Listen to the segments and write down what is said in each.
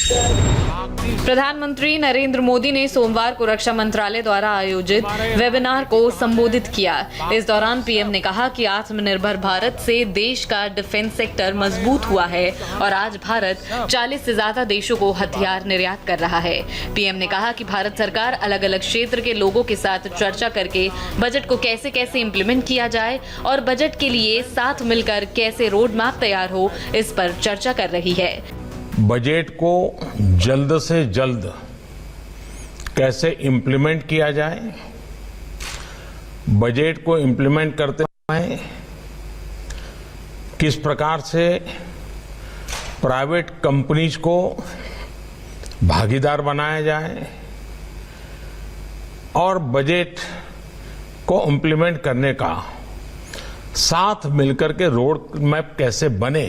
प्रधानमंत्री नरेंद्र मोदी ने सोमवार को रक्षा मंत्रालय द्वारा आयोजित वेबिनार को संबोधित किया। इस दौरान पीएम ने कहा कि आत्मनिर्भर भारत से देश का डिफेंस सेक्टर मजबूत हुआ है और आज भारत 40 से ज्यादा देशों को हथियार निर्यात कर रहा है। पीएम ने कहा कि भारत सरकार अलग अलग क्षेत्र के लोगों के साथ चर्चा करके बजट को कैसे कैसे इम्प्लीमेंट किया जाए और बजट के लिए साथ मिलकर कैसे रोड मैप तैयार हो, इस पर चर्चा कर रही है। बजट को जल्द से जल्द कैसे इम्प्लीमेंट किया जाए, बजट को इम्प्लीमेंट करते समय किस प्रकार से प्राइवेट कंपनीज को भागीदार बनाया जाए और बजट को इम्प्लीमेंट करने का साथ मिलकर के रोड मैप कैसे बने,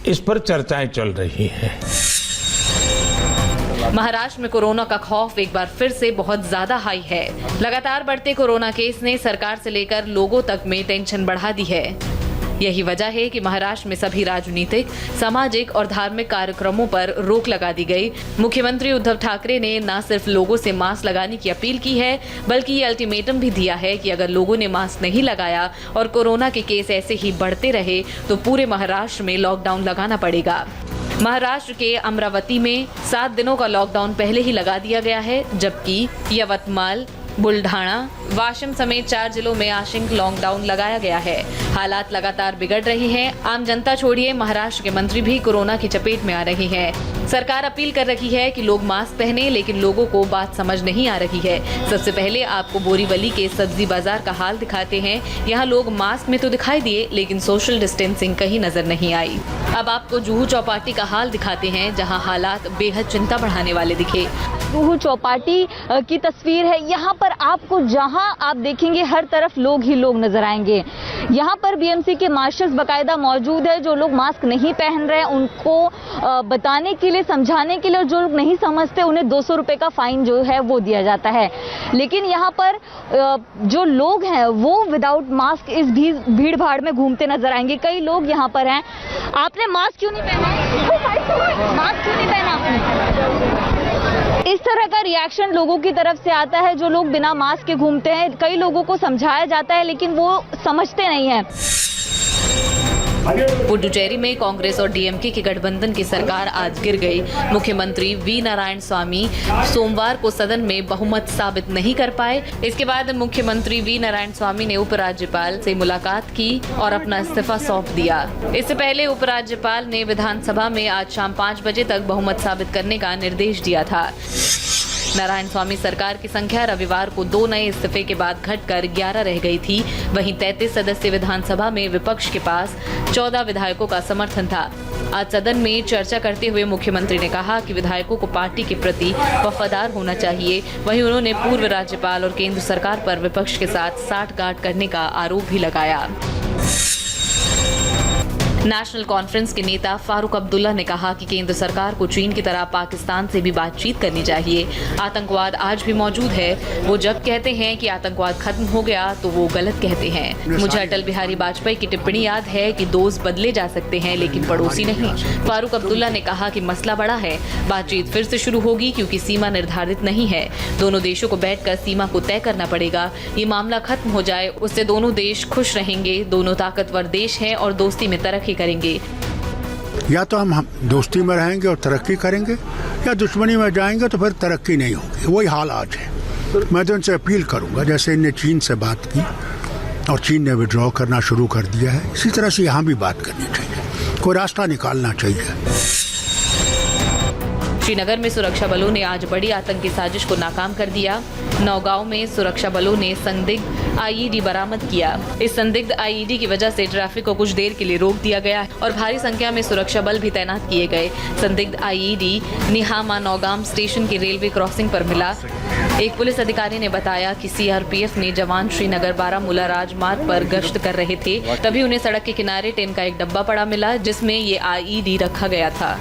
इस पर चर्चाएं चल रही हैं। महाराष्ट्र में कोरोना का खौफ एक बार फिर से बहुत ज्यादा हाई है। लगातार बढ़ते कोरोना केस ने सरकार से लेकर लोगों तक में टेंशन बढ़ा दी है। यही वजह है कि महाराष्ट्र में सभी राजनीतिक, सामाजिक और धार्मिक कार्यक्रमों पर रोक लगा दी गई। मुख्यमंत्री उद्धव ठाकरे ने न सिर्फ लोगों से मास्क लगाने की अपील की है, बल्कि ये अल्टीमेटम भी दिया है कि अगर लोगों ने मास्क नहीं लगाया और कोरोना के केस ऐसे ही बढ़ते रहे तो पूरे महाराष्ट्र में लॉकडाउन लगाना पड़ेगा। महाराष्ट्र के अमरावती में 7 दिनों का लॉकडाउन पहले ही लगा दिया गया है, जबकि यवतमाल, बुल्ढाना, वाशिम समेत 4 जिलों में आंशिक लॉकडाउन लगाया गया है। हालात लगातार बिगड़ रहे हैं। आम जनता छोड़िए, महाराष्ट्र के मंत्री भी कोरोना की चपेट में आ रहे हैं। सरकार अपील कर रही है कि लोग मास्क पहने, लेकिन लोगों को बात समझ नहीं आ रही है। सबसे पहले आपको बोरीवली के सब्जी बाजार का हाल दिखाते हैं। यहाँ लोग मास्क में तो दिखाई दिए, लेकिन सोशल डिस्टेंसिंग कहीं नजर नहीं आई। अब आपको जुहू चौपाटी का हाल दिखाते हैं, जहाँ हालात बेहद चिंता बढ़ाने वाले दिखे। जुहू चौपाटी की तस्वीर है। यहाँ पर आपको जहाँ आप देखेंगे हर तरफ लोग ही लोग नजर आएंगे। यहाँ पर बीएमसी के मार्शल्स बकायदा मौजूद है। जो लोग मास्क नहीं पहन रहे हैं उनको बताने के लिए, समझाने के लिए, और जो लोग नहीं समझते उन्हें 200 रुपए का फाइन जो है वो दिया जाता है। लेकिन यहाँ पर जो लोग हैं वो विदाउट मास्क इस भीड़ भाड़ में घूमते नजर आएंगे। कई लोग यहाँ पर हैं। आपने मास्क क्यों नहीं पहना? मास्क क्यों नहीं पहना आपने? इस तरह का रिएक्शन लोगों की तरफ से आता है। जो लोग बिना मास्क के घूमते हैं, कई लोगों को समझाया जाता है लेकिन वो समझते नहीं हैं। पुडुचेरी में कांग्रेस और डीएमके के गठबंधन की सरकार आज गिर गई। मुख्यमंत्री वी नारायण स्वामी सोमवार को सदन में बहुमत साबित नहीं कर पाए। इसके बाद मुख्यमंत्री वी नारायण स्वामी ने उपराज्यपाल से मुलाकात की और अपना इस्तीफा सौंप दिया। इससे पहले उपराज्यपाल ने विधानसभा में आज शाम 5 बजे तक बहुमत साबित करने का निर्देश दिया था। नारायण स्वामी सरकार की संख्या रविवार को 2 नए इस्तीफे के बाद घटकर 11 रह गई थी। वहीं 33 सदस्य विधानसभा में विपक्ष के पास 14 विधायकों का समर्थन था। आज सदन में चर्चा करते हुए मुख्यमंत्री ने कहा कि विधायकों को पार्टी के प्रति वफादार होना चाहिए। वहीं उन्होंने पूर्व राज्यपाल और केंद्र सरकार पर विपक्ष के साथ साठगांठ करने का आरोप भी लगाया। नेशनल कॉन्फ्रेंस के नेता फारूक अब्दुल्ला ने कहा कि केंद्र सरकार को चीन की तरह पाकिस्तान से भी बातचीत करनी चाहिए। आतंकवाद आज भी मौजूद है। वो जब कहते हैं कि आतंकवाद खत्म हो गया तो वो गलत कहते हैं। मुझे अटल बिहारी वाजपेयी की टिप्पणी याद है कि दोस्त बदले जा सकते हैं लेकिन पड़ोसी नहीं। फारूक अब्दुल्ला ने कहा कि मसला बड़ा है। बातचीत फिर से शुरू होगी क्योंकि सीमा निर्धारित नहीं है। दोनों देशों को बैठकर सीमा को तय करना पड़ेगा। ये मामला खत्म हो जाए, उससे दोनों देश खुश रहेंगे। दोनों ताकतवर देश हैं और दोस्ती में तरक्की करेंगे। या तो हम दोस्ती में रहेंगे और तरक्की करेंगे, या दुश्मनी में जाएंगे तो फिर तरक्की नहीं होगी। वही हाल आज है। मैं तो इनसे अपील करूंगा, जैसे इनने चीन से बात की और चीन ने विड्रॉ करना शुरू कर दिया है, इसी तरह से यहाँ भी बात करनी चाहिए। कोई रास्ता निकालना चाहिए। श्रीनगर में सुरक्षा बलों ने आज बड़ी आतंकी साजिश को नाकाम कर दिया। नौगांव में सुरक्षा बलों ने संदिग्ध आईईडी बरामद किया। इस संदिग्ध आईईडी की वजह से ट्रैफिक को कुछ देर के लिए रोक दिया गया और भारी संख्या में सुरक्षा बल भी तैनात किए गए। संदिग्ध आईईडी निहामा नौगाम स्टेशन की रेलवे क्रॉसिंग पर मिला। एक पुलिस अधिकारी ने बताया कि सीआरपीएफ ने जवान श्रीनगर बारामूला राजमार्ग पर गश्त कर रहे थे, तभी उन्हें सड़क के किनारे टिन का एक डब्बा पड़ा मिला जिसमें ये आईईडी रखा गया था।